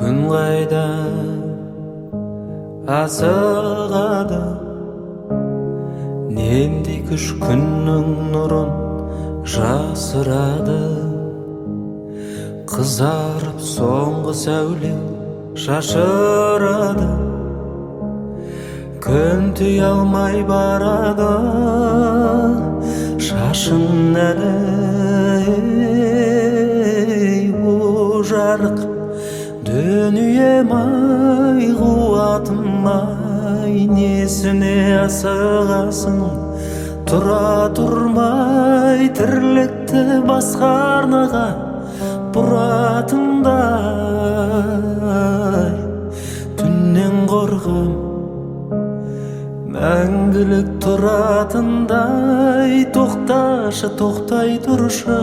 Күн қайда асығады, немдей күш күннің нұрын жасырады. Қызарып соңғы сәуле шашырады, күн тый алмай барады шашын әлі. О жарық дүнием-ай, қуатым-ай, несіне асығасың? Тұра тұрмай тірлікті басқа арнаға бұратындай. Түннен қорқам мәңгілік тұратындай. Тоқташы, тоқтай тұршы,